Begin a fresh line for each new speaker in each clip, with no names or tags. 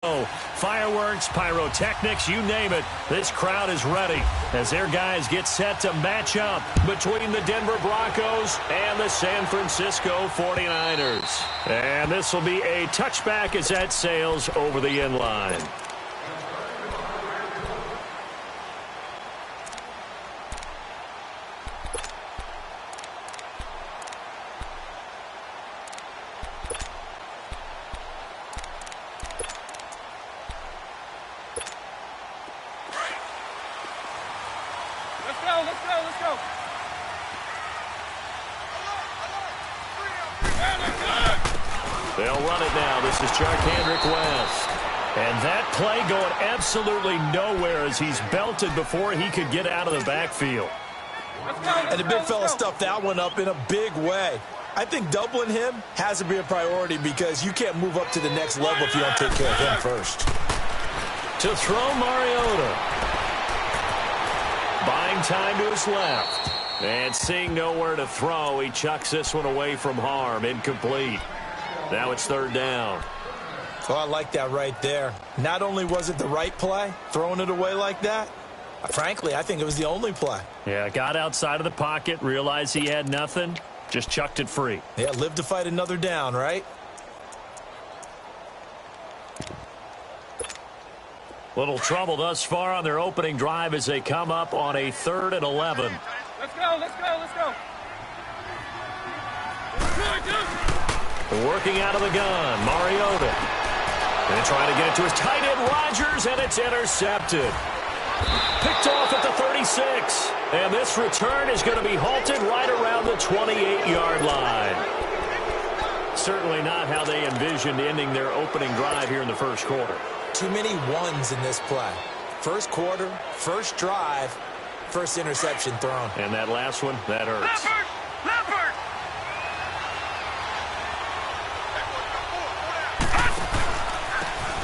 Fireworks, pyrotechnics, you name it. This crowd is ready as their guys get set to match up between the Denver Broncos and the San Francisco 49ers. And this will be a touchback as that sails over the end line. They'll run it now. This is Charkandrick West. And that play going absolutely nowhere as he's belted before he could get out of the backfield.
And the big fella stuffed that one up in a big way. I think doubling him has to be a priority because you can't move up to the next level if you don't take care of him first.
To throw, Mariota. Buying time to his left. And seeing nowhere to throw, he chucks this one away from harm. Incomplete. Now it's third down.
Oh, I like that right there. Not only was it the right play, throwing it away like that, frankly, I think it was the only play.
Yeah, got outside of the pocket, realized he had nothing, just chucked it free.
Yeah, live to fight another down, right?
Little trouble thus far on their opening drive as they come up on a 3rd and 11.
Let's go, let's go, let's go.
Working out of the gun, Mariota. And trying to get it to his tight end, Rodgers, and it's intercepted. Picked off at the 36. And this return is going to be halted right around the 28-yard line. Certainly not how they envisioned ending their opening drive here in the first quarter.
Too many ones in this play. First quarter, first drive, first interception thrown.
And that last one, that hurts.
Leopard!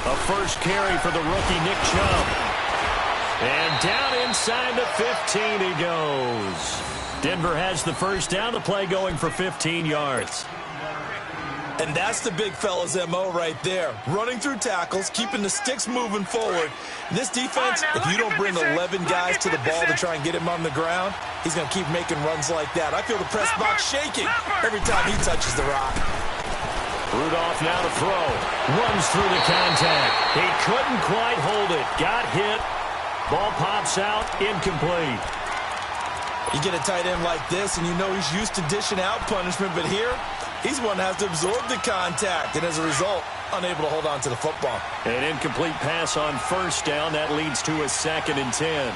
A first carry for the rookie Nick Chubb. And down inside the 15 he goes. Denver has the first down. The play going for 15 yards.
And that's the big fella's MO right there. Running through tackles, keeping the sticks moving forward. This defense, if you don't bring 11 guys to the ball to try and get him on the ground, he's going to keep making runs like that. I feel the press box shaking every time he touches the rock.
Rudolph now to throw. Runs through the contact. He couldn't quite hold it. Got hit. Ball pops out. Incomplete.
You get a tight end like this, and you know he's used to dishing out punishment, but here, he's one that has to absorb the contact, and as a result, unable to hold on to the football.
An incomplete pass on first down. That leads to a 2nd and 10.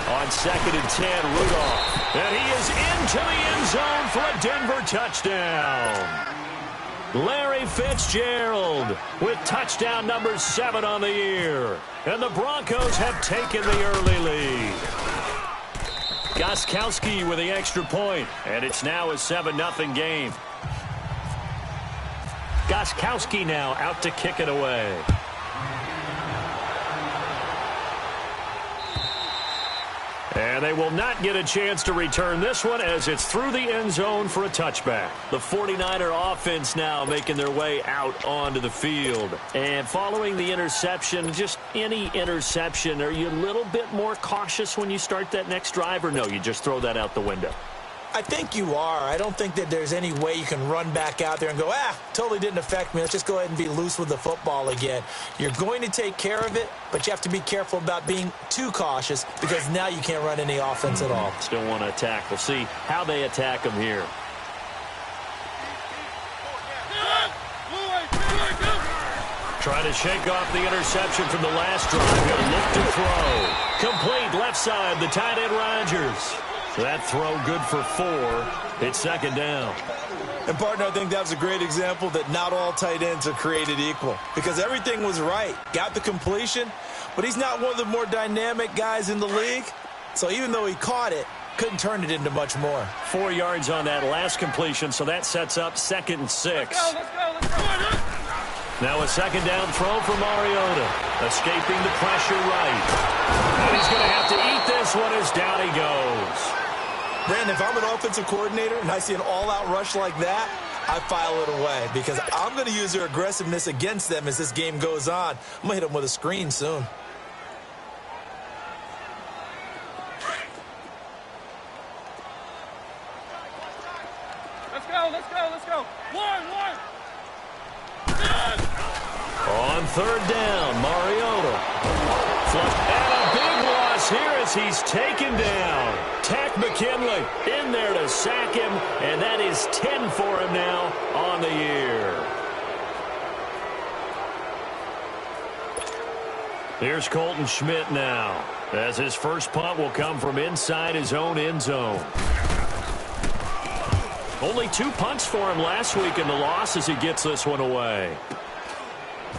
On 2nd and 10, Rudolph. And he is into the end zone for a Denver touchdown. Larry Fitzgerald with touchdown number 7 on the year. And the Broncos have taken the early lead. Gostkowski with the extra point. And it's now a 7-0 game. Gostkowski now out to kick it away. And they will not get a chance to return this one as it's through the end zone for a touchback. The 49er offense now making their way out onto the field. And following the interception, just any interception, are you a little bit more cautious when you start that next drive, or no, you just throw that out the window?
I think you are. I don't think that there's any way you can run back out there and go, totally didn't affect me. Let's just go ahead and be loose with the football again. You're going to take care of it, but you have to be careful about being too cautious because now you can't run any offense at all.
Still want to attack. We'll see how they attack them here. Trying to shake off the interception from the last drive. Going to look to throw. Complete left side, the tight end Rodgers. That throw good for 4. It's 2nd down.
And, partner, I think that was a great example that not all tight ends are created equal because everything was right. Got the completion, but he's not one of the more dynamic guys in the league. So even though he caught it, couldn't turn it into much more.
4 yards on that last completion, so that sets up 2nd and 6.
Let's go.
Now a 2nd down throw for Mariota. Escaping the pressure right. And he's going to have to eat this one as down he goes.
Brandon, if I'm an offensive coordinator and I see an all-out rush like that, I file it away because I'm going to use their aggressiveness against them as this game goes on. I'm going to hit them with a screen soon.
Let's go, let's go, let's go. One.
On third down, Mariota. And a big loss here as he's taken down. Tack McKinley in there to sack him, and that is 10 for him now on the year. Here's Colton Schmidt now, as his first punt will come from inside his own end zone. Only 2 punts for him last week in the loss as he gets this one away.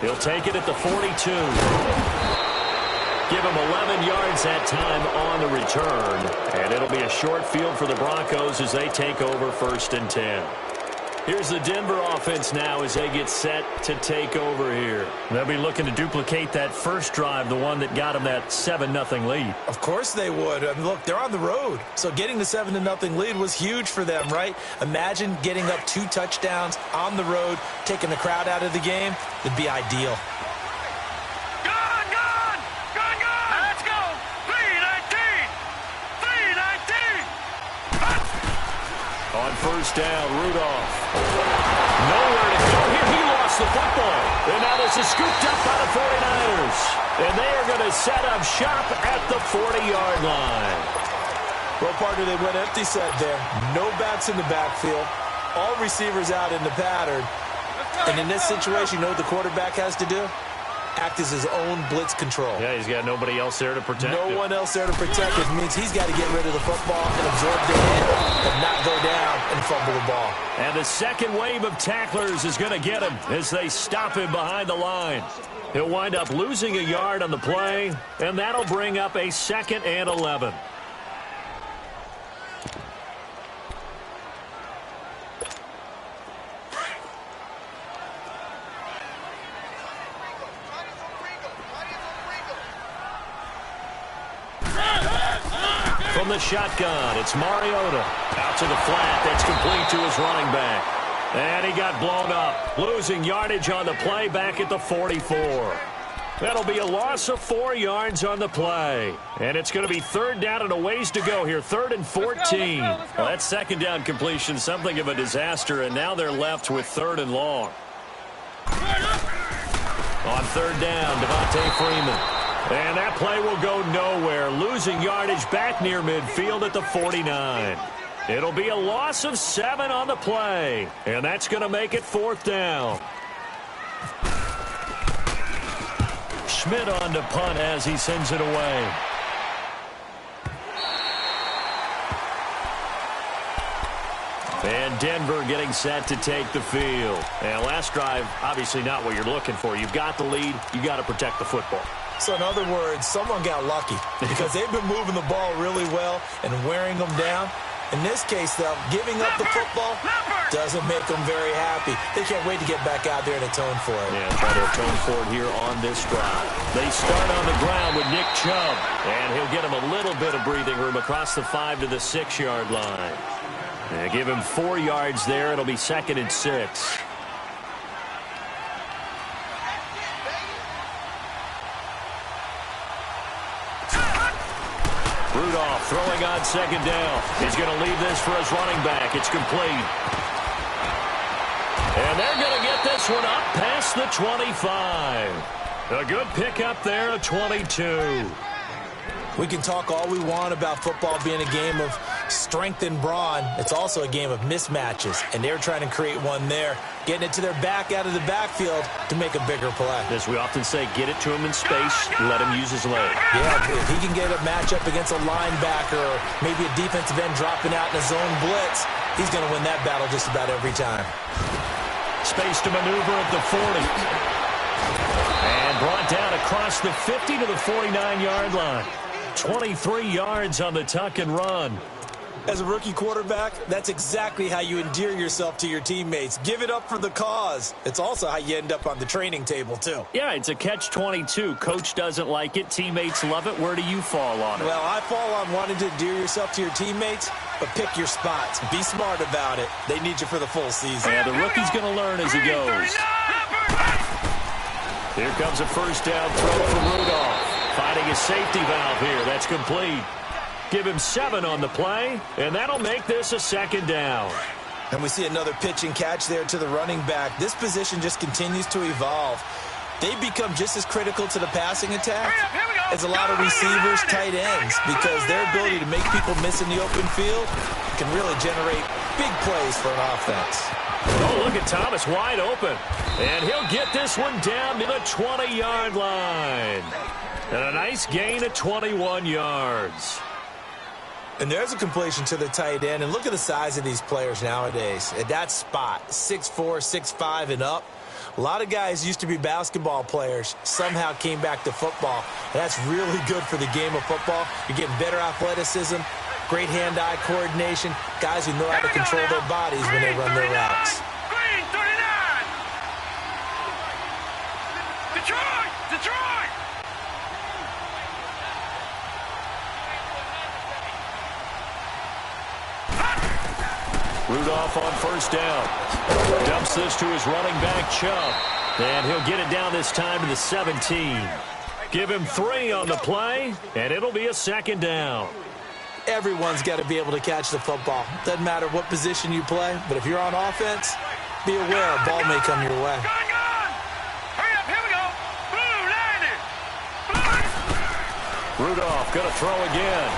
He'll take it at the 42. Give him 11 yards that time on the return. And it'll be a short field for the Broncos as they take over 1st and 10. Here's the Denver offense now as they get set to take over here. They'll be looking to duplicate that first drive, the one that got them that 7-0 lead.
Of course they would. I mean, look, they're on the road. So getting the 7-0 lead was huge for them, right? Imagine getting up 2 touchdowns on the road, taking the crowd out of the game. It'd be ideal.
Let's go. 3-19.
On first down, Rudolph. Nowhere to go here. He lost the football. And now this is scooped up by the 49ers. And they are going to set up shop at the 40-yard line.
Well, partner, they went empty set there. No backs in the backfield. All receivers out in the pattern. And in this situation, you know what the quarterback has to do? Act as his own blitz control.
Yeah, he's got nobody else there to protect
No
him.
one else there to protect him. Means he's got to get rid of the football and absorb the hit and not go down and fumble the ball.
And the second wave of tacklers is going to get him as they stop him behind the line. He'll wind up losing a yard on the play, and that'll bring up a 2nd and 11. From the shotgun, it's Mariota. Out to the flat. That's complete to his running back. And he got blown up. Losing yardage on the play back at the 44. That'll be a loss of 4 yards on the play. And it's going to be 3rd down and a ways to go here. 3rd and 14.
Let's go.
Well, that 2nd down completion, something of a disaster. And now they're left with 3rd and long. On 3rd down, Devontae Freeman. And that play will go nowhere. Losing yardage back near midfield at the 49. It'll be a loss of 7 on the play. And that's going to make it 4th down. Schmidt on to punt as he sends it away. And Denver getting set to take the field. And last drive, obviously not what you're looking for. You've got the lead. You got to protect the football.
So in other words, someone got lucky because they've been moving the ball really well and wearing them down. In this case, though, giving up the football doesn't make them very happy. They can't wait to get back out there and atone for it.
Yeah, try to atone for it here on this drive. They start on the ground with Nick Chubb, and he'll get him a little bit of breathing room across the 5 to the 6-yard line. And give him 4 yards there. It'll be 2nd and 6. Rudolph throwing on 2nd down. He's going to leave this for his running back. It's complete. And they're going to get this one up past the 25. A good pickup there at 22.
We can talk all we want about football being a game of strength and brawn. It's also a game of mismatches, and they're trying to create one there, getting it to their back out of the backfield to make a bigger play.
As we often say, get it to him in space, let him use his leg.
Yeah, if he can get a matchup against a linebacker or maybe a defensive end dropping out in a zone blitz, he's going to win that battle just about every time.
Space to maneuver at the 40. And brought down across the 50 to the 49-yard line. 23 yards on the tuck and run.
As a rookie quarterback, that's exactly how you endear yourself to your teammates. Give it up for the cause. It's also how you end up on the training table, too.
Yeah, it's a catch-22. Coach doesn't like it. Teammates love it. Where do you fall on it?
Well, I fall on wanting to endear yourself to your teammates, but pick your spots. Be smart about it. They need you for the full season.
Yeah, the rookie's going to learn as he goes. Here comes a first down throw for Rudolph. Finding a safety valve here. That's complete. Give him 7 on the play, and that'll make this a second down.
And we see another pitch and catch there to the running back. This position just continues to evolve. They become just as critical to the passing attack as a lot of receivers, tight ends, because their ability to make people miss in the open field can really generate big plays for an offense.
Oh, look at Thomas wide open. And he'll get this one down to the 20-yard line. And a nice gain of 21 yards.
And there's a completion to the tight end. And look at the size of these players nowadays. At that spot, 6'4", 6'5", and up. A lot of guys used to be basketball players, somehow came back to football. And that's really good for the game of football. You're getting better athleticism, great hand-eye coordination, guys who know how to control their bodies when they run their routes.
Green, 39! Detroit! Detroit!
Rudolph on first down. Dumps this to his running back, Chubb. And he'll get it down this time to the 17. Give him 3 on the play, and it'll be a second down.
Everyone's got to be able to catch the football. Doesn't matter what position you play, but if you're on offense, be aware a ball may come your way.
Hurry up, here we go. Blue, landed.
Rudolph going to throw again.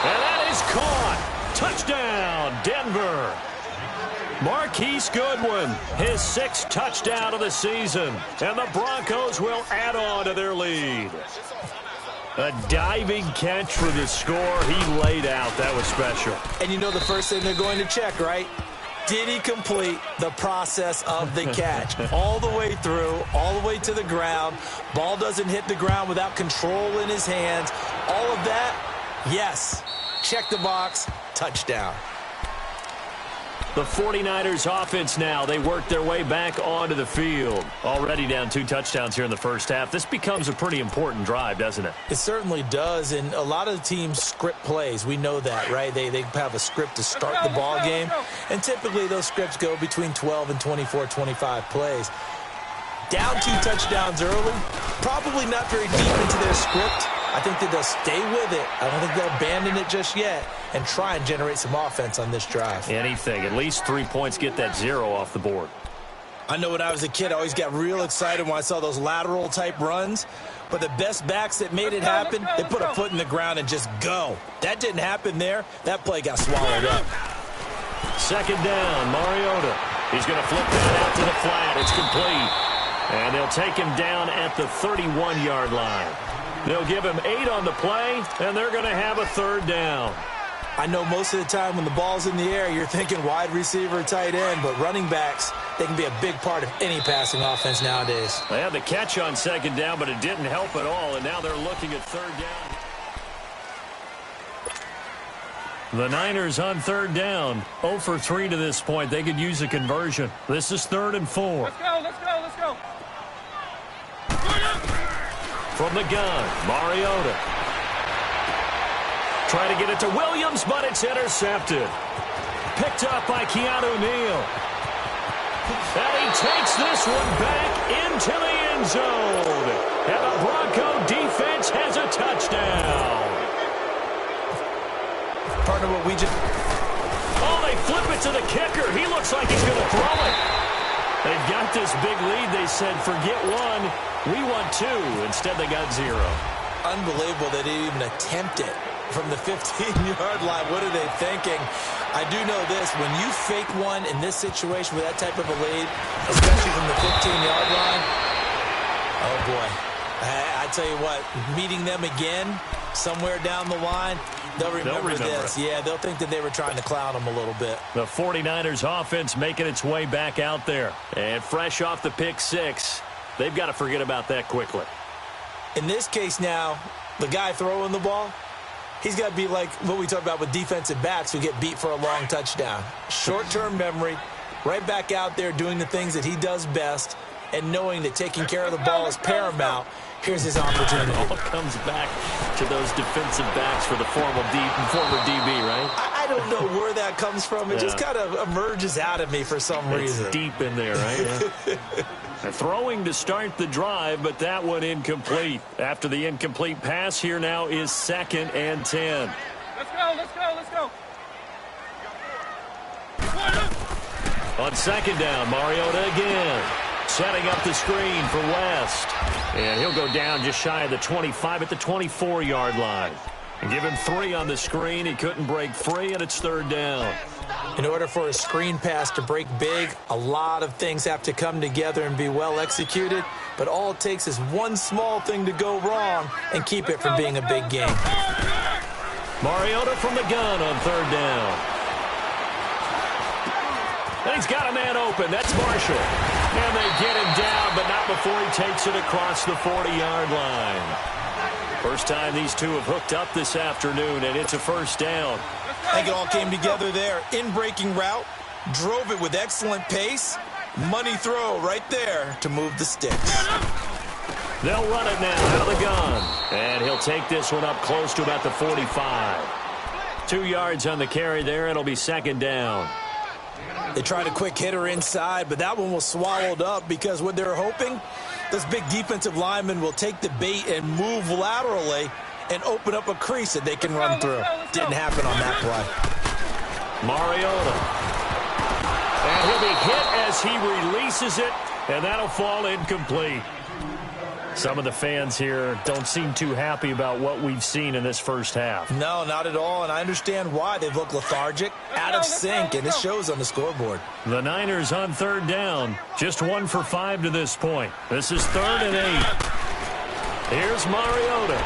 And that is caught. Touchdown, Denver. Marquise Goodwin, his 6th touchdown of the season. And the Broncos will add on to their lead. A diving catch for the score. He laid out. That was special.
And you know the first thing they're going to check, right? Did he complete the process of the catch? All the way through, all the way to the ground. Ball doesn't hit the ground without control in his hands. All of that, yes. Check the box. Touchdown.
The 49ers offense now. They work their way back onto the field. Already down 2 touchdowns here in the first half. This becomes a pretty important drive, doesn't it?
It certainly does, and a lot of the teams script plays. We know that, right? They have a script to start the ball game, and typically those scripts go between 12 and 24, 25 plays. Down 2 touchdowns early, probably not very deep into their script. I think that they'll stay with it. I don't think they'll abandon it just yet and try and generate some offense on this drive.
Anything. At least 3 points, get that 0 off the board.
I know when I was a kid, I always got real excited when I saw those lateral-type runs. But the best backs that made it happen, they put a foot in the ground and just go. That didn't happen there. That play got swallowed up.
Second down, Mariota. He's going to flip that out to the flat. It's complete. And they'll take him down at the 31-yard line. They'll give him 8 on the play, and they're going to have a 3rd down.
I know most of the time when the ball's in the air, you're thinking wide receiver, tight end, but running backs, they can be a big part of any passing offense nowadays.
They had the catch on second down, but it didn't help at all, and now they're looking at 3rd down. The Niners on 3rd down, 0 for 3 to this point. They could use a conversion. This is 3rd and 4.
Let's go, let's go, let's go.
From the gun, Mariota. Trying to get it to Williams, but it's intercepted. Picked up by Keanu Neal. And he takes this one back into the end zone. And the Bronco defense has a touchdown.
Partner, what we just...
Oh, they flip it to the kicker. He looks like he's going to throw it. They've got this big lead. They said, forget 1. We want 2. Instead, they got 0.
Unbelievable that they even attempt it from the 15-yard line. What are they thinking? I do know this. When you fake one in this situation with that type of a lead, especially from the 15-yard line, oh, boy. I tell you what, meeting them again somewhere down the line, they'll remember this. Yeah, they'll think that they were trying to clown them a little bit.
The 49ers offense making its way back out there. And fresh off the pick 6, they've got to forget about that quickly.
In this case now, the guy throwing the ball, He's got to be like what we talk about with defensive backs who get beat for a long touchdown. Short-term memory, right back out there doing the things that he does best, and knowing that taking care of the ball is paramount. Here's his opportunity.
It all comes back to those defensive backs for the former DB, right?
I don't know where that comes from. It just kind of emerges out of me for some reason.
It's deep in there, right? Yeah. Throwing to start the drive, but that one incomplete. After the incomplete pass, here now is 2nd and 10.
Let's go, let's go, let's go.
On 2nd down, Mariota again. Setting up the screen for West. And he'll go down just shy of the 25 at the 24-yard line. And give him 3 on the screen. He couldn't break free, and it's 3rd down.
In order for a screen pass to break big, a lot of things have to come together and be well executed. But all it takes is one small thing to go wrong and keep it from being a big game.
Mariota from the gun on 3rd down. And he's got a man open. That's Marshall. And they get him down, but not before he takes it across the 40-yard line. First time these two have hooked up this afternoon, and it's a 1st down.
I think it all came together there. In-breaking route, drove it with excellent pace. Money throw right there to move the sticks.
They'll run it now out of the gun. And he'll take this one up close to about the 45. 2 yards on the carry there. It'll be 2nd down.
They tried a quick hitter inside, but that one was swallowed up because what they're hoping, those big defensive linemen will take the bait and move laterally and open up a crease that they can run through. Didn't happen on that play.
Mariota. And he'll be hit as he releases it, and that'll fall incomplete. Some of the fans here don't seem too happy about what we've seen in this first half.
No, not at all, and I understand why. They've looked lethargic, out of sync, and it shows on the scoreboard.
The Niners on 3rd down. Just 1 for 5 to this point. This is 3rd and 8. Here's Mariota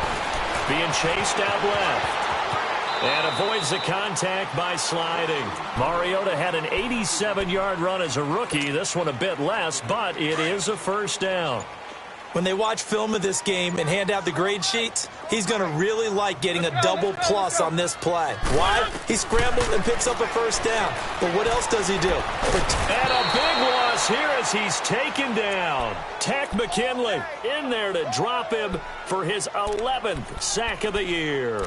being chased out left. And avoids the contact by sliding. Mariota had an 87-yard run as a rookie. This one a bit less, but it is a 1st down.
When they watch film of this game and hand out the grade sheets, he's going to really like getting a double plus on this play. Why? He scrambles and picks up a 1st down. But what else does he do?
And a big loss here as he's taken down. Tack McKinley in there to drop him for his 11th sack of the year.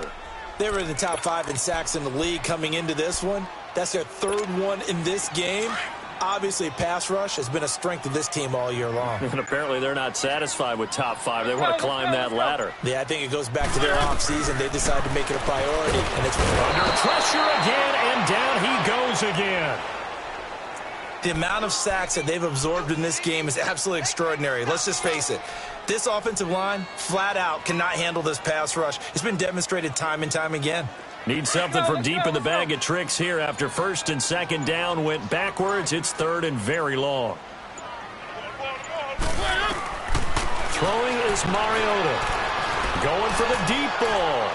They were in the top 5 in sacks in the league coming into this one. That's their 3rd one in this game. Obviously, pass rush has been a strength of this team all year long.
And apparently they're not satisfied with top 5. They want to climb that ladder.
Yeah, I think it goes back to their offseason. They decided to make it a priority. And it's
under pressure again, and down he goes again.
The amount of sacks that they've absorbed in this game is absolutely extraordinary. Let's just face it. This offensive line, flat out, cannot handle this pass rush. It's been demonstrated time and time again.
Need something from deep in the bag of tricks here after 1st and 2nd down went backwards. It's 3rd and very long. Throwing is Mariota. Going for the deep ball.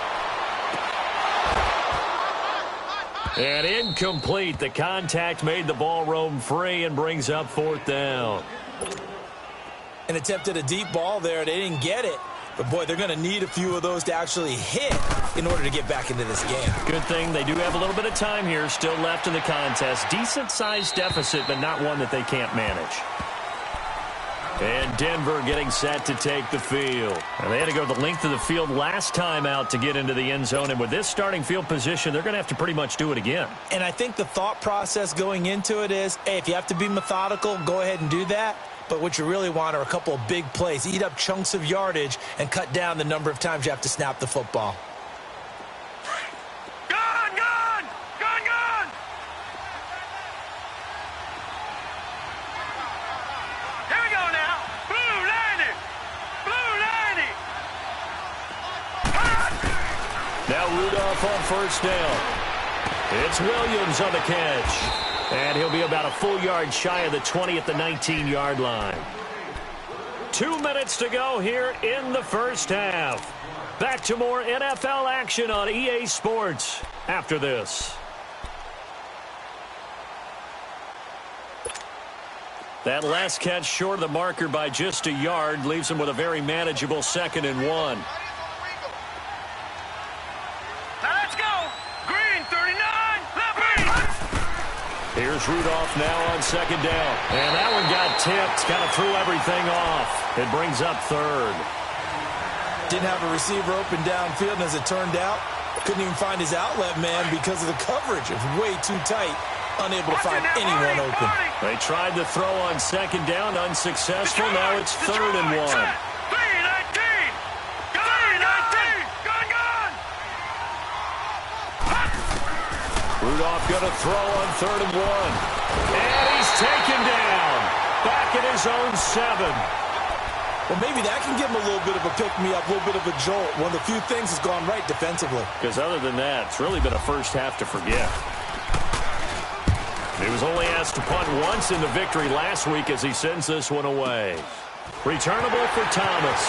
And incomplete. The contact made the ball roam free and brings up 4th down.
An attempt at a deep ball there. They didn't get it. But, boy, they're going to need a few of those to actually hit in order to get back into this game.
Good thing they do have a little bit of time here still left in the contest. Decent-sized deficit, but not one that they can't manage. And Denver getting set to take the field. And they had to go the length of the field last time out to get into the end zone. And with this starting field position, they're going to have to pretty much do it again.
And I think the thought process going into it is, hey, if you have to be methodical, go ahead and do that. But what you really want are a couple of big plays. Eat up chunks of yardage and cut down the number of times you have to snap the football.
Gone, gone! Gone, gone! Here we go now. Blue 90! Blue 90!
Now Rudolph on 1st down. It's Williams on the catch. And he'll be about a full yard shy of the 20 at the 19-yard line. 2 minutes to go here in the 1st half. Back to more NFL action on EA Sports after this. That last catch short of the marker by just a yard leaves him with a very manageable 2nd and 1. Here's Rudolph now on second down. And that one got tipped. Kind of threw everything off. It brings up third.
Didn't have a receiver open downfield, and as it turned out, couldn't even find his outlet man because of the coverage. It was way too tight. Unable to find anyone open.
They tried to throw on second down. Unsuccessful. Now it's 3rd and 1. Rudolph going to throw on 3rd and 1. And he's taken down. Back at his own 7.
Well, maybe that can give him a little bit of a pick-me-up, a little bit of a jolt. One of the few things that's gone right defensively.
Because other than that, it's really been a first half to forget. He was only asked to punt once in the victory last week as he sends this one away. Returnable for Thomas.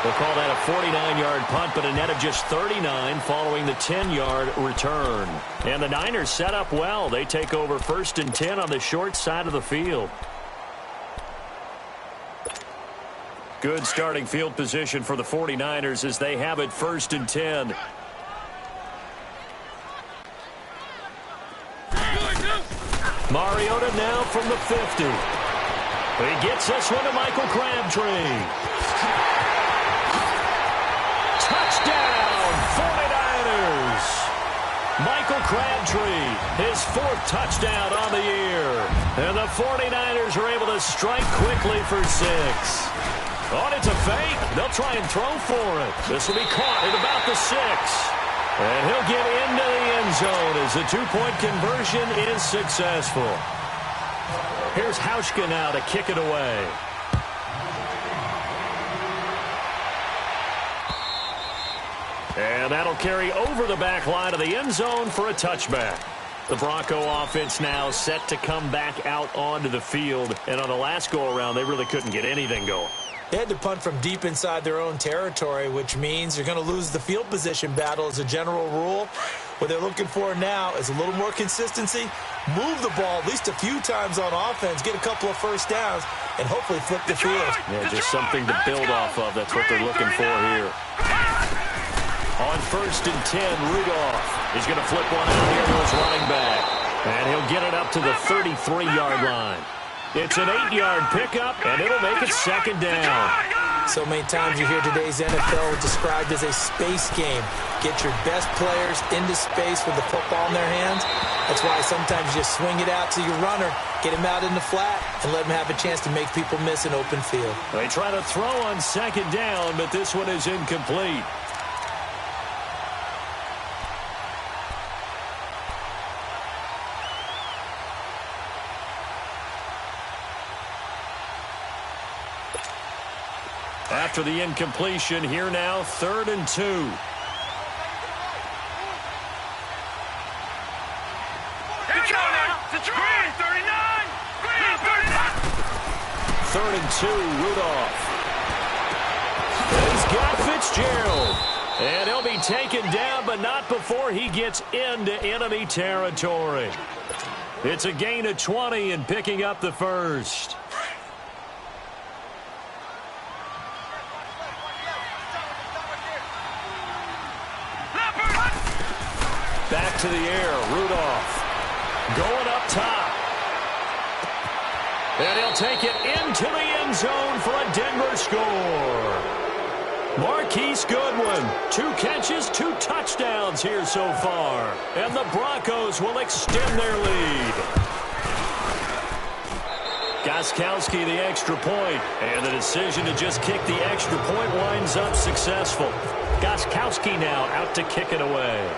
We'll call that a 49-yard punt, but a net of just 39 following the 10-yard return. And the Niners set up well. They take over 1st and 10 on the short side of the field. Good starting field position for the 49ers as they have it 1st and 10. Mariota now from the 50. He gets this one to Michael Crabtree. Touchdown, 49ers. Michael Crabtree, his 4th touchdown on the year. And the 49ers are able to strike quickly for 6. Oh, it's a fake. They'll try and throw for it. This will be caught at about the 6. And he'll get into the end zone as the 2-point conversion is successful. Here's Hauschka now to kick it away. And that'll carry over the back line of the end zone for a touchback. The Bronco offense now set to come back out onto the field. And on the last go-around, they really couldn't get anything going.
They had to punt from deep inside their own territory, which means you're going to lose the field position battle as a general rule. What they're looking for now is a little more consistency, move the ball at least a few times on offense, get a couple of first downs, and hopefully flip the field.
Yeah, just something to build off of. That's what they're looking for here. On 1st and 10, Rudolph is going to flip one out here to his running back. And he'll get it up to the 33-yard line. It's an 8-yard pickup, and it'll make it 2nd down.
So many times you hear today's NFL described as a space game. Get your best players into space with the football in their hands. That's why sometimes you just swing it out to your runner, get him out in the flat, and let him have a chance to make people miss an open field.
They try to throw on 2nd down, but this one is incomplete. After the incompletion, here now, 3rd and 2.
Green 39! Green 39!
3rd and 2, Rudolph. He's got Fitzgerald. And he'll be taken down, but not before he gets into enemy territory. It's a gain of 20 and picking up the 1st. Back to the air, Rudolph. Going up top. And he'll take it into the end zone for a Denver score. Marquise Goodwin, 2 catches, 2 touchdowns here so far. And the Broncos will extend their lead. Gostkowski the extra point. And the decision to just kick the extra point winds up successful. Gostkowski now out to kick it away.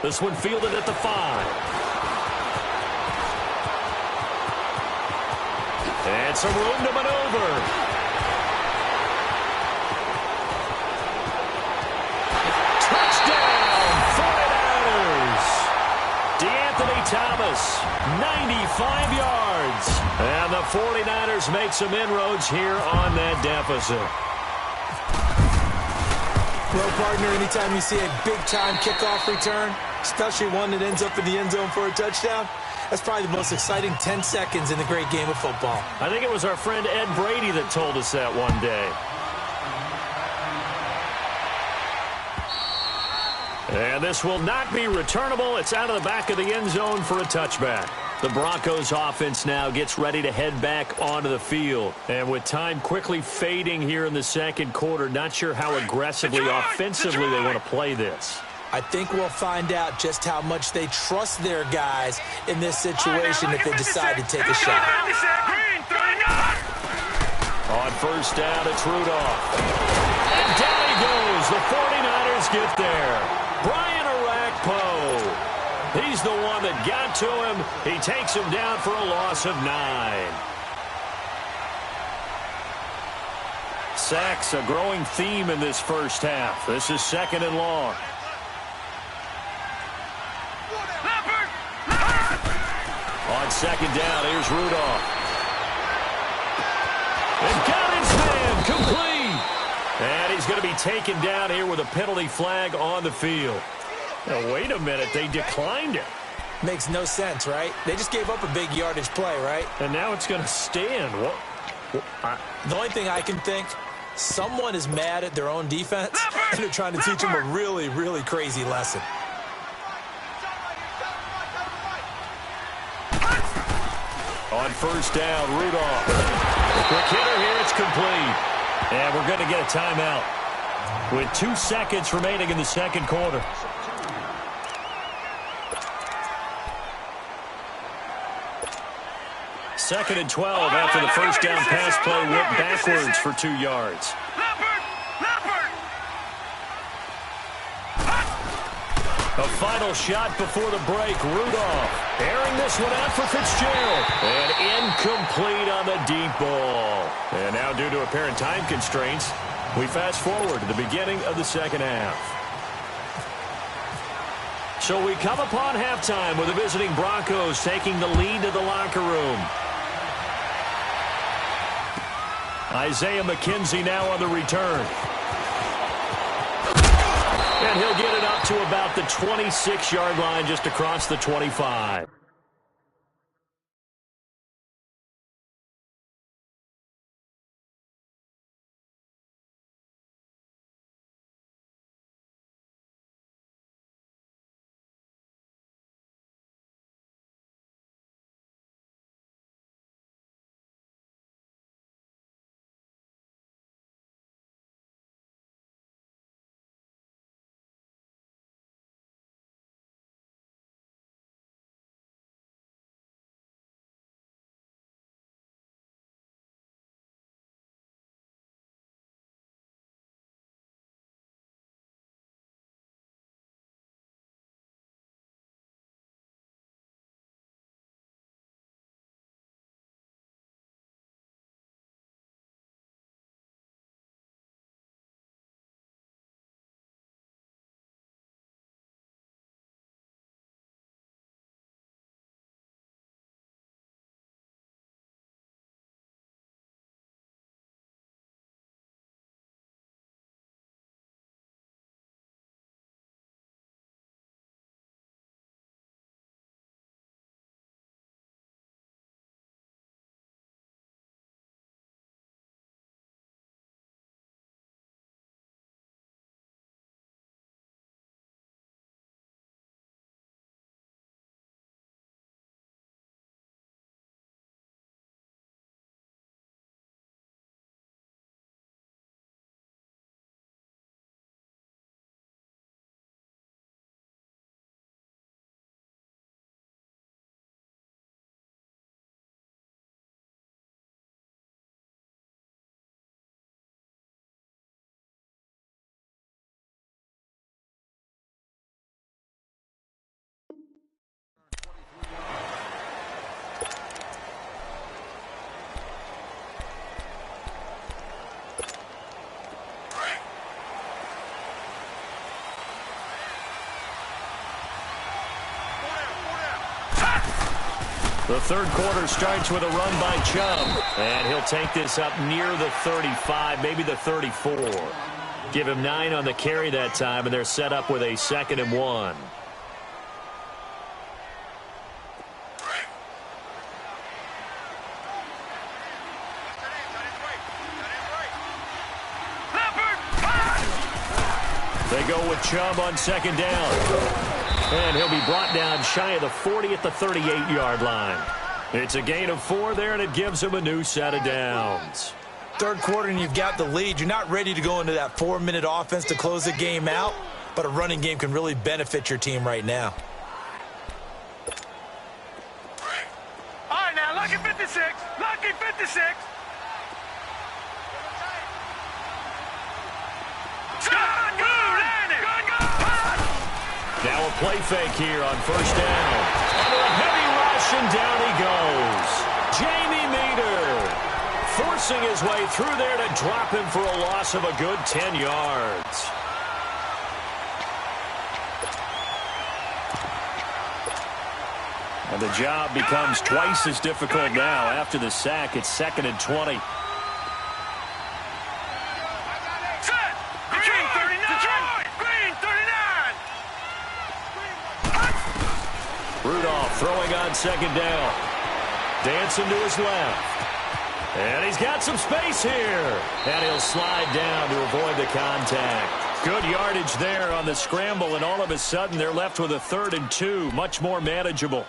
This one fielded at the 5. And some room to maneuver. Touchdown, 49ers. DeAnthony Thomas, 95 yards. And the 49ers make some inroads here on that deficit.
Well, partner, anytime you see a big-time kickoff return, especially one that ends up in the end zone for a touchdown, that's probably the most exciting 10 seconds in the great game of football.
I think it was our friend Ed Brady that told us that one day. And this will not be returnable. It's out of the back of the end zone for a touchback. The Broncos offense now gets ready to head back onto the field. And with time quickly fading here in the second quarter, not sure how aggressively, offensively they want to play this.
I think we'll find out just how much they trust their guys in this situation if they decide to take a shot.
On first down, it's Rudolph. And down he goes. The 49ers get there. Brian Arakpo. He's the one that got to him. He takes him down for a loss of 9. Sacks, a growing theme in this first half. This is second and long. On second down, here's Rudolph. And got his man, complete. And he's going to be taken down here with a penalty flag on the field. Now, wait a minute, they declined it.
Makes no sense, right? They just gave up a big yardage play, right?
And now it's going to stand.
The only thing I can think, someone is mad at their own defense, and they're trying to teach them a really, really crazy lesson.
On first down, Rudolph. Quick hitter here, it's complete. And we're going to get a timeout with 2 seconds remaining in the second quarter. Second and 12 after the first down pass play went backwards for 2 yards. A final shot before the break. Rudolph airing this one out for Fitzgerald. And incomplete on the deep ball. And now due to apparent time constraints, we fast forward to the beginning of the second half. So we come upon halftime with the visiting Broncos taking the lead to the locker room. Isaiah McKenzie now on the return. And he'll get it up to about the 26-yard line, just across the 25. The third quarter starts with a run by Chubb. And he'll take this up near the 35, maybe the 34. Give him 9 on the carry that time, and they're set up with a 2nd and 1. They go with Chubb on second down. And he'll be brought down shy of the 40 at the 38-yard line. It's a gain of 4 there, and it gives him a new set of downs.
Third quarter, and you've got the lead. You're not ready to go into that 4-minute offense to close the game out, but a running game can really benefit your team right now.
All right, now, lucky 56. Lucky 56.
Now a play fake here on first down. Under a heavy rush, and down he goes. Jamie Meter forcing his way through there to drop him for a loss of a good 10 yards. And the job becomes twice as difficult now. After the sack, it's 2nd and 20. Rudolph throwing on second down. Dancing to his left. And he's got some space here. And he'll slide down to avoid the contact. Good yardage there on the scramble, and all of a sudden they're left with a 3rd and 2. Much more manageable.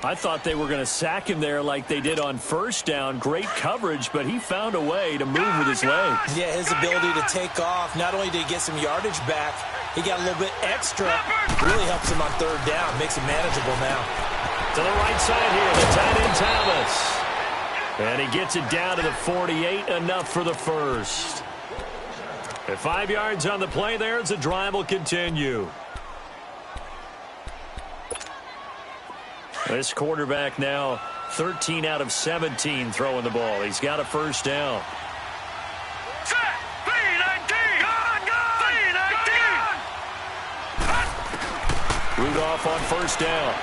I thought they were going to sack him there like they did on first down. Great coverage, but he found a way to move with his legs.
Yeah, his ability to take off. Not only did he get some yardage back, he got a little bit extra. Really helps him on 3rd down. Makes it manageable now.
To the right side here, the tight end Thomas. And he gets it down to the 48, enough for the first. At 5 yards on the play there, as the drive will continue. This quarterback now 13 out of 17 throwing the ball. He's got a first down. Rudolph on first down.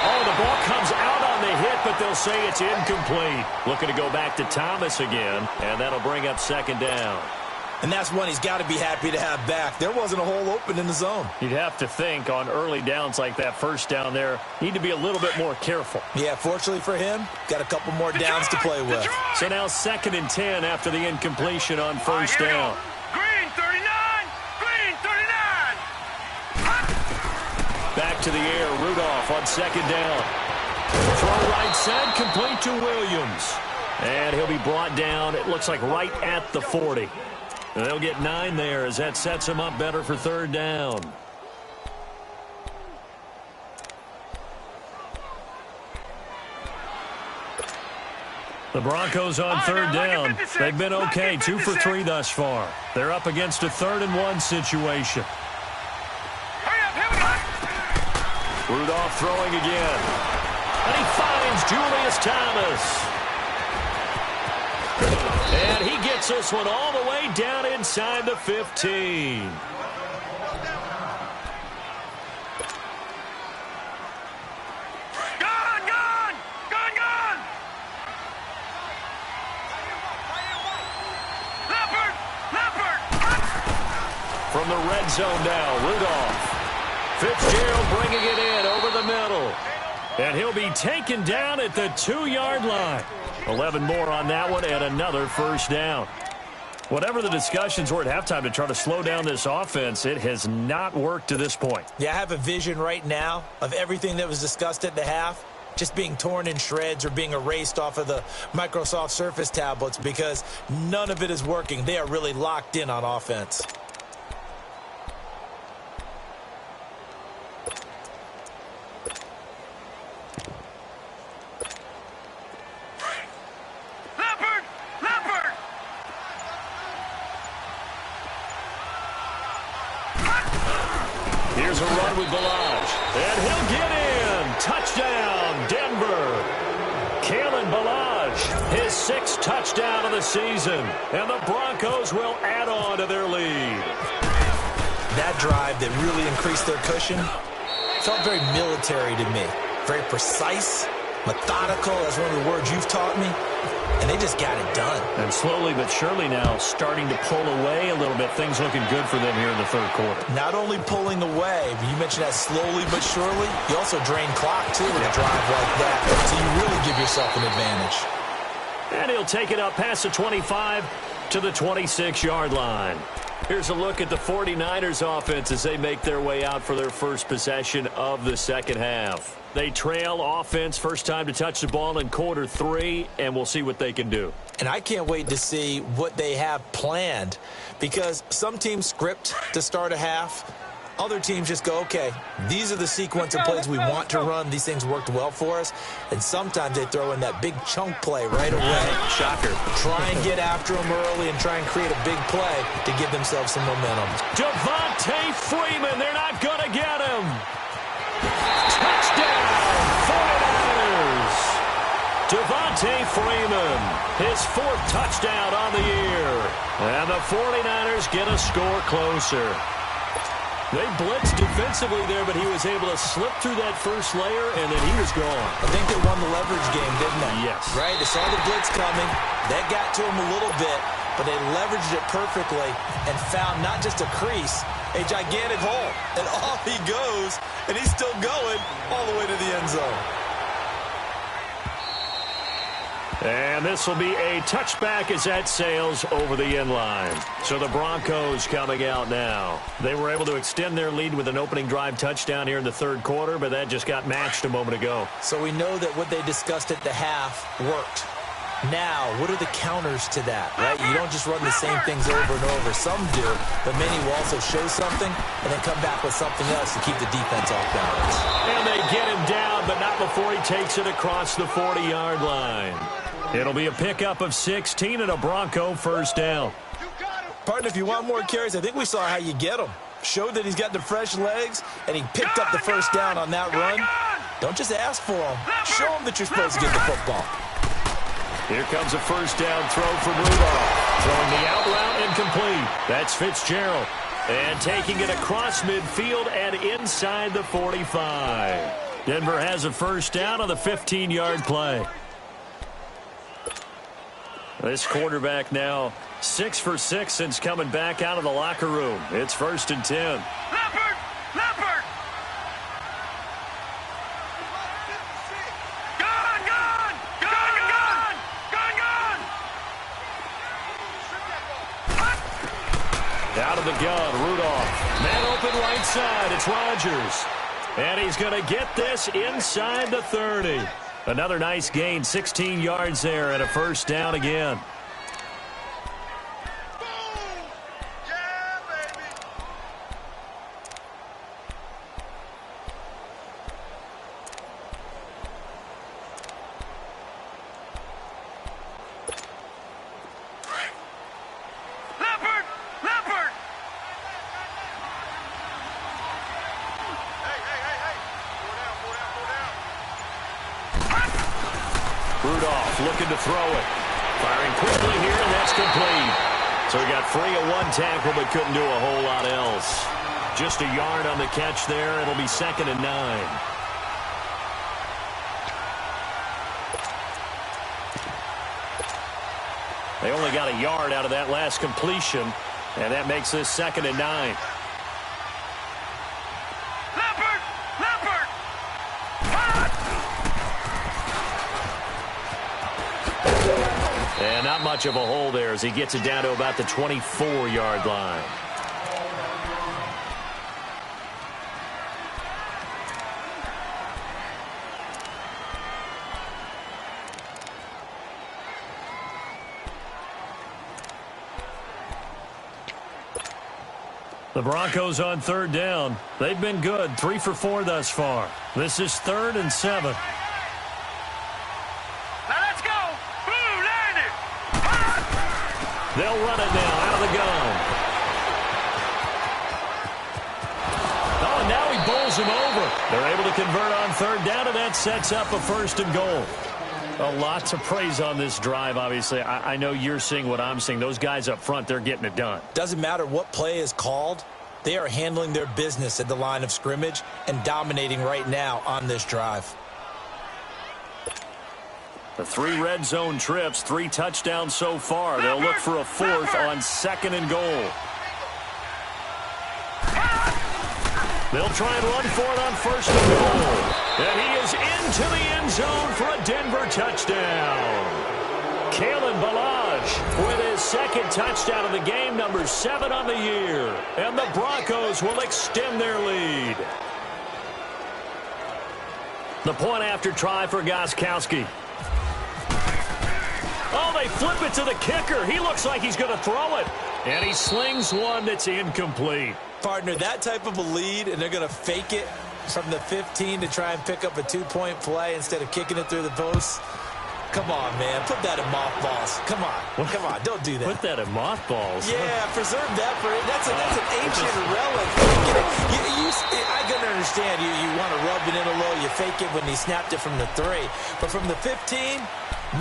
Oh, the ball comes out on the hit, but they'll say it's incomplete. Looking to go back to Thomas again, and that'll bring up 2nd down.
And that's one he's got to be happy to have back. There wasn't a hole open in the zone.
You'd have to think on early downs like that first down there, need to be a little bit more careful.
Yeah, fortunately for him, got a couple more downs to play with.
So now 2nd and 10 after the incompletion on first down.
Green 39! Green 39!
Back to the air, Rudolph on second down. Throw right side, complete to Williams. And he'll be brought down, it looks like right at the 40. And they'll get 9 there as that sets him up better for 3rd down. The Broncos on 3rd down. They've been okay, 2 for 3 thus far. They're up against a 3rd and 1 situation. Rudolph throwing again. And he finds Julius Thomas. And he gets this one all the way down inside the 15.
Gone! Leopard!
From the red zone now, Rudolph. Fitzgerald bringing it in over the middle. And he'll be taken down at the 2-yard line. 11 more on that one and another first down. Whatever the discussions were at halftime to try to slow down this offense, it has not worked to this point.
Yeah, I have a vision right now of everything that was discussed at the half just being torn in shreds or being erased off of the Microsoft Surface tablets because none of it is working. They are really locked in on offense.
Here's a run with Balaj. And he'll get in. Touchdown, Denver. Kalen Balaj, his 6th touchdown of the season. And the Broncos will add on to their lead.
That drive that really increased their cushion felt very military to me. Very precise, methodical. That's one of the words you've taught me. And they just got it done.
And slowly but surely now starting to pull away a little bit. Things looking good for them here in the 3rd quarter.
Not only pulling away, but you mentioned that slowly but surely. You also drain clock, too, with a drive like that. So you really give yourself an advantage.
And he'll take it up past the 25. to the 26-yard line. Here's a look at the 49ers offense as they make their way out for their first possession of the second half. They trail offense first time to touch the ball in quarter 3, and we'll see what they can do.
And I can't wait to see what they have planned, because some teams script to start a half. Other teams just go, okay, these are the sequence of plays we want to run. These things worked well for us. And sometimes they throw in that big chunk play right away.
Shocker.
Try and get after them early and try and create a big play to give themselves some momentum.
Devontae Freeman, they're not going to get him. Touchdown, 49ers. Devontae Freeman, his 4th touchdown on the year. And the 49ers get a score closer. They blitzed defensively there, but he was able to slip through that first layer, and then he was gone.
I think they won the leverage game, didn't they?
Yes.
Right? They saw the blitz coming. That got to him a little bit, but they leveraged it perfectly and found not just a crease, a gigantic hole. And off he goes, and he's still going all the way to the end zone.
And this will be a touchback as that sails over the end line. So the Broncos coming out now. They were able to extend their lead with an opening drive touchdown here in the 3rd quarter, but that just got matched a moment ago.
So we know that what they discussed at the half worked. Now, what are the counters to that, right? You don't just run the same things over and over. Some do, but many will also show something and then come back with something else to keep the defense off balance.
And they get him down, but not before he takes it across the 40-yard line. It'll be a pickup of 16 and a Bronco first down.
Partner, if you want more carries, I think we saw how you get them. Showed that he's got the fresh legs, and he picked up the first down on that run. Don't just ask for them. Show them that you're supposed to get the football.
Here comes a first down throw from Rudolph. Throwing the out route incomplete. That's Fitzgerald. And taking it across midfield and inside the 45. Denver has a first down on the 15-yard play. This quarterback now 6 for 6 since coming back out of the locker room. It's 1st and 10.
Leopard! Leopard! Gone! Gone! Gone! Gone! Gone! Gone!
Out of the gun, Rudolph. Man open right side. It's Rodgers. And he's going to get this inside the 30. Another nice gain, 16 yards there, and a first down again.
Leopard! Leopard!
Rudolph looking to throw it. Firing quickly here, and that's complete. So he got free of one tackle, but couldn't do a whole lot else. Just a yard on the catch there. It'll be 2nd and 9. They only got a yard out of that last completion, and that makes this 2nd and 9.
Leopard! Leopard!
And not much of a hole there as he gets it down to about the 24-yard line. The Broncos on 3rd down. They've been good, 3 for 4 thus far. This is 3rd and 7.
Now let's go! Blue, land it!
They'll run it now out of the gun. Oh, and now he bowls him over. They're able to convert on 3rd down, and that sets up a 1st and goal. A lot to praise on this drive, obviously. I know you're seeing what I'm seeing. Those guys up front, they're getting it done.
Doesn't matter what play is called. They are handling their business at the line of scrimmage and dominating right now on this drive.
The 3 red zone trips, 3 touchdowns so far. They'll look for a 4th on 2nd and goal. They'll try and run for it on 1st and goal. And he is into the end zone for a Denver touchdown. Kalen Ballage with his second touchdown of the game, number 7 on the year. And the Broncos will extend their lead. The point after try for Gostkowski. Oh, they flip it to the kicker. He looks like he's going to throw it. And he slings one that's incomplete.
Partner, that type of a lead, and they're going to fake it from the 15 to try and pick up a 2-point play instead of kicking it through the post. Come on, man. Put that in mothballs. Come on. Come on. Don't do that.
Put that in mothballs.
Yeah, preserve that for it. That's an ancient relic. I can understand you want to rub it in a little. You fake it when he snapped it from the 3. But from the 15,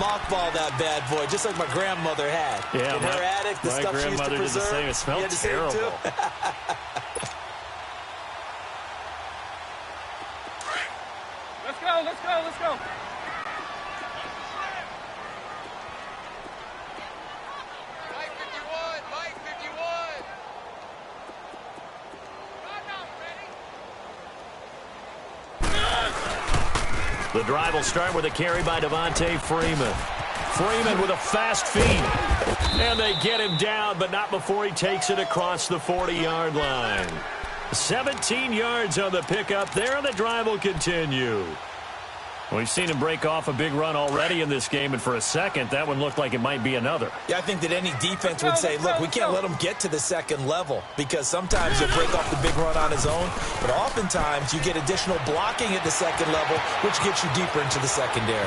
mothball that bad boy, just like my grandmother had.
Yeah,
in her attic, the stuff she used to preserve.
Did the same. It smelled terrible.
Let's go, let's go, let's go. Mike 51.
The drive will start with a carry by Devontae Freeman. Freeman with a fast feet. And they get him down, but not before he takes it across the 40-yard line. 17 yards on the pickup there, and the drive will continue. We've seen him break off a big run already in this game, and for a second, that one looked like it might be another.
Yeah, I think that any defense would say, look, we can't let him get to the second level, because sometimes he'll break off the big run on his own, but oftentimes you get additional blocking at the second level, which gets you deeper into the secondary.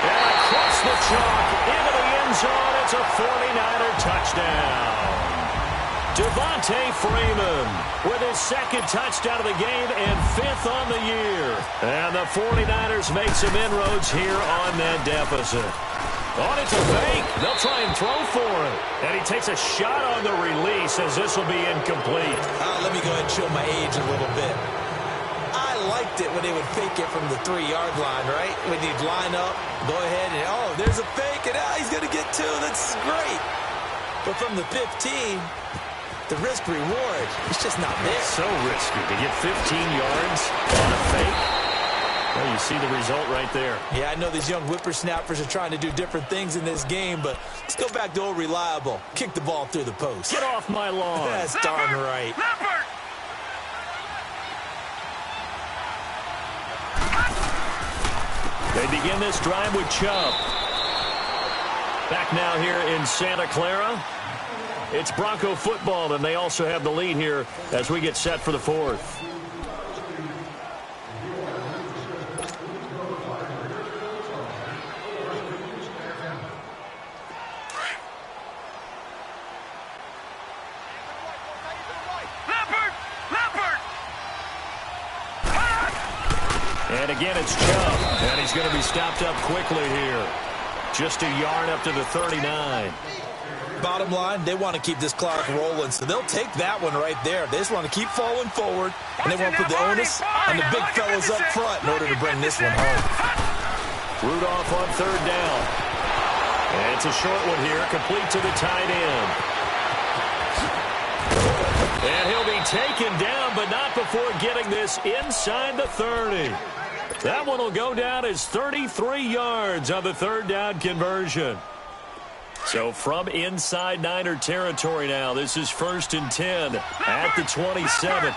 And across the chalk, into the end zone, it's a 49er touchdown. Devontae Freeman with his second touchdown of the game and 5th on the year. And the 49ers make some inroads here on that deficit. Oh, it's a fake. They'll try and throw for it. And he takes a shot on the release as this will be incomplete.
Let me go ahead and show my age a little bit. I liked it when they would fake it from the 3-yard line, right? When you'd line up, go ahead and, oh, there's a fake, and he's going to get 2. That's great. But from the 15... the risk-reward, it's just not there.
It's so risky to get 15 yards on a fake. Well, you see the result right there.
Yeah, I know these young whippersnappers are trying to do different things in this game, but let's go back to old reliable. Kick the ball through the post.
Get off my lawn.
That's darn right.
They begin this drive with Chubb. Back now here in Santa Clara. It's Bronco football, and they also have the lead here as we get set for the 4th. And again, it's Chubb, and he's going to be stopped up quickly here. Just a yard up to the 39.
Bottom line, they want to keep this clock rolling, so they'll take that one right there. They just want to keep falling forward, and they want to put the onus on the big fellas up front in order to bring this one home.
Rudolph on 3rd down. And it's a short one here, complete to the tight end. And he'll be taken down, but not before getting this inside the 30. That one will go down as 33 yards on the 3rd down conversion. So from inside Niner territory now, this is 1st and 10 at the 27.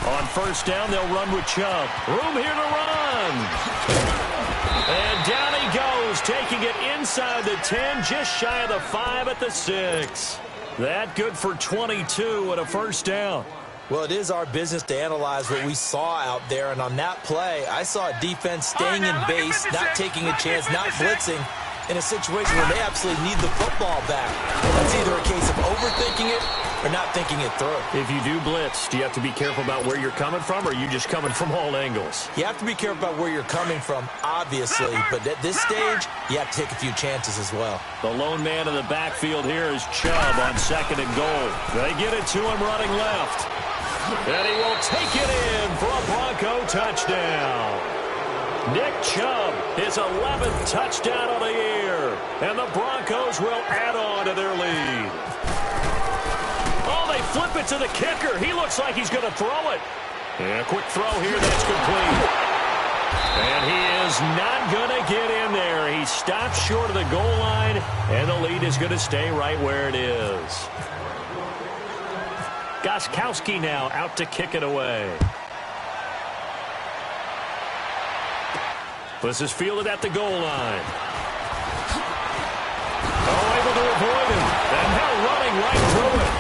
On 1st down, they'll run with Chubb. Room here to run. And down he goes, taking it inside the 10, just shy of the 5 at the 6. That good for 22 and a 1st down.
Well, it is our business to analyze what we saw out there, and on that play, I saw a defense staying in base, not taking a chance, not blitzing, in a situation where they absolutely need the football back. That's either a case of overthinking it or not thinking it through.
If you do blitz, do you have to be careful about where you're coming from, or are you just coming from all angles?
You have to be careful about where you're coming from, obviously, but at this stage, you have to take a few chances as well.
The lone man in the backfield here is Chubb on 2nd and goal. They get it to him running left. And he will take it in for a Bronco touchdown. Nick Chubb, his 11th touchdown of the year. And the Broncos will add on to their lead. Oh, they flip it to the kicker. He looks like he's going to throw it. And a quick throw here that's complete. And he is not going to get in there. He stops short of the goal line, and the lead is going to stay right where it is. Gostkowski now out to kick it away. This is fielded at the goal line. Oh, able to avoid him. And now running right through it.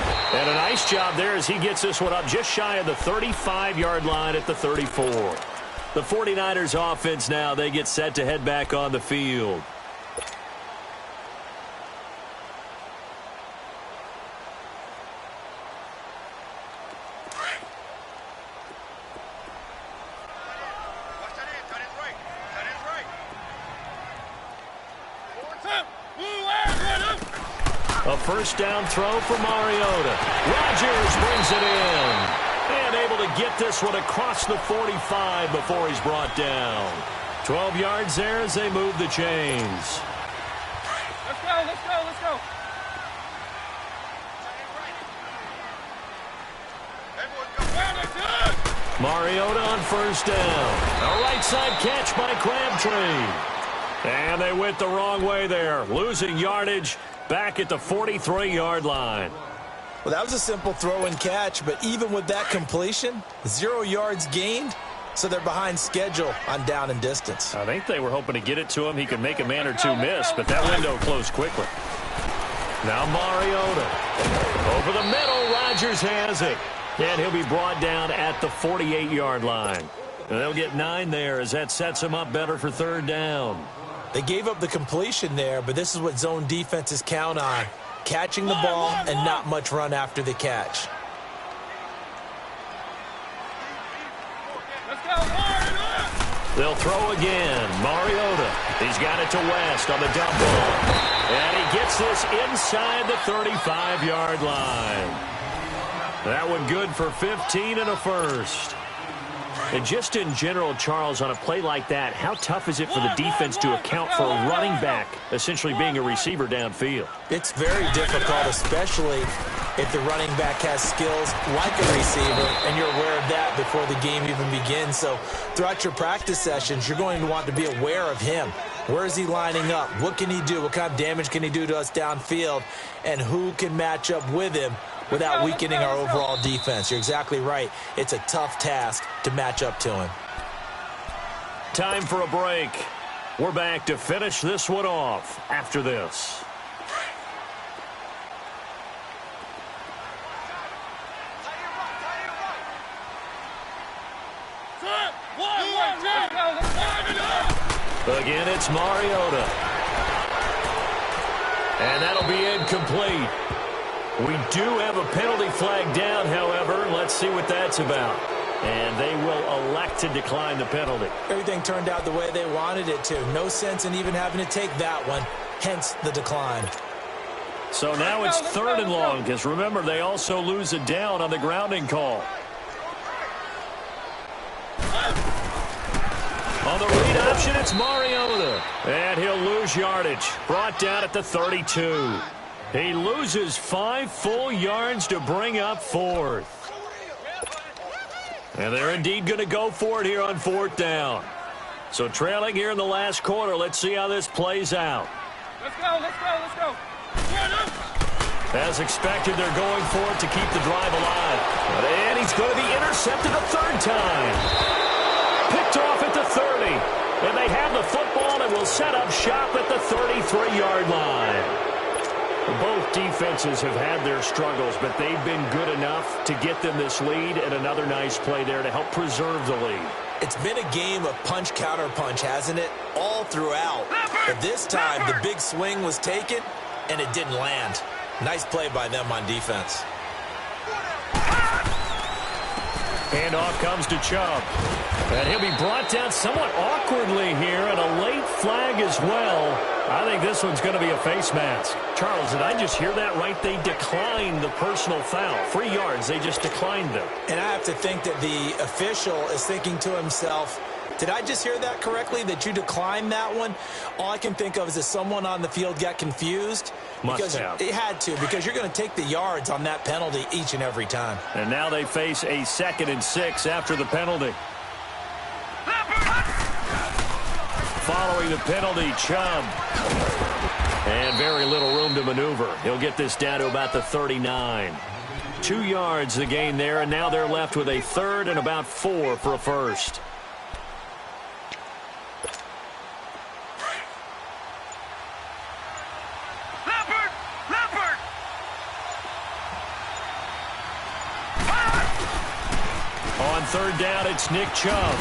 And a nice job there as he gets this one up just shy of the 35-yard line at the 34. The 49ers offense now, they get set to head back on the field. A first down throw for Mariota. Rodgers brings it in. And able to get this one across the 45 before he's brought down. 12 yards there as they move the chains.
Let's go, let's go, let's go.
Mariota on first down. A right side catch by Crabtree. And they went the wrong way there. Losing yardage back at the 43-yard line.
Well, that was a simple throw and catch, but even with that completion, 0 yards gained, so they're behind schedule on down and distance.
I think they were hoping to get it to him. He could make a man or two miss, but that window closed quickly. Now Mariota. Over the middle, Rodgers has it. And he'll be brought down at the 48-yard line. And they'll get 9 there as that sets him up better for third down.
They gave up the completion there, but this is what zone defenses count on. Catching the ball and not much run after the catch.
They'll throw again. Mariota. He's got it to West on the dump ball. And he gets this inside the 35-yard line. That one good for 15 and a first. And just in general, Charles, on a play like that, how tough is it for the defense to account for a running back essentially being a receiver downfield?
It's very difficult, especially if the running back has skills like a receiver, and you're aware of that before the game even begins. So throughout your practice sessions, you're going to want to be aware of him. Where is he lining up? What can he do? What kind of damage can he do to us downfield? And who can match up with him without weakening our overall defense? You're exactly right. It's a tough task to match up to him.
Time for a break. We're back to finish this one off after this. Again, it's Mariota. And that'll be incomplete. We do have a penalty flag down, however. Let's see what that's about. And they will elect to decline the penalty.
Everything turned out the way they wanted it to. No sense in even having to take that one, hence the decline.
So now it's third and long, because remember, they also lose it down on the grounding call. On the read option, it's Mariota. And he'll lose yardage. Brought down at the 32. He loses 5 full yards to bring up fourth. And they're indeed going to go for it here on fourth down. So trailing here in the last quarter. Let's see how this plays out.
Let's go, let's go, let's go.
As expected, they're going for it to keep the drive alive. And he's going to be intercepted a third time. Picked off at the 30. And they have the football and will set up shop at the 33-yard line. Both defenses have had their struggles, but they've been good enough to get them this lead, and another nice play there to help preserve the lead.
It's been a game of punch-counter-punch, hasn't it? All throughout. But this time, the big swing was taken, and it didn't land. Nice play by them on defense.
Handoff comes to Chubb. And he'll be brought down somewhat awkwardly here, and a late flag as well. I think this one's going to be a face mask. Charles, did I just hear that right? They declined the personal foul. 3 yards, they just declined them.
And I have to think that the official is thinking to himself, did I just hear that correctly, that you declined that one? All I can think of is that someone on the field got confused.
Must have.
It had to, because you're going to take the yards on that penalty each and every time.
And now they face a 2nd and 6 after the penalty. following the penalty, Chubb. And very little room to maneuver. He'll get this down to about the 39. 2 yards the gain there, and now they're left with a third and about 4 for a first. On third down, it's Nick Chubb.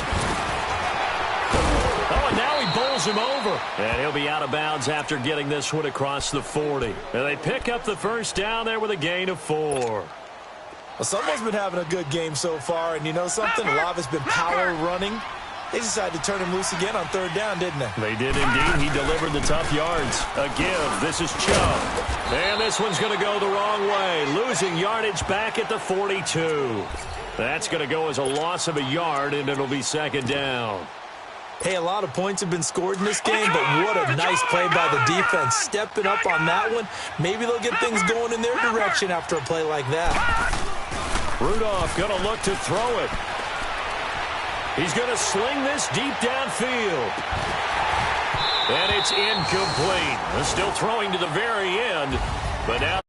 Oh, and now he bowls him over. And he'll be out of bounds after getting this one across the 40. And they pick up the first down there with a gain of 4.
Well, someone's been having a good game so far, and you know something? A lot of it's been power running. They decided to turn him loose again on third down, didn't they?
They did indeed. He delivered the tough yards. A give. This is Chubb. And this one's going to go the wrong way. Losing yardage back at the 42. That's going to go as a loss of a yard, and it'll be second down.
Hey, a lot of points have been scored in this game, but what a nice play by the defense. Stepping up on that one. Maybe they'll get things going in their direction after a play like that.
Rudolph going to look to throw it. He's going to sling this deep downfield. And it's incomplete. Still throwing to the very end, but now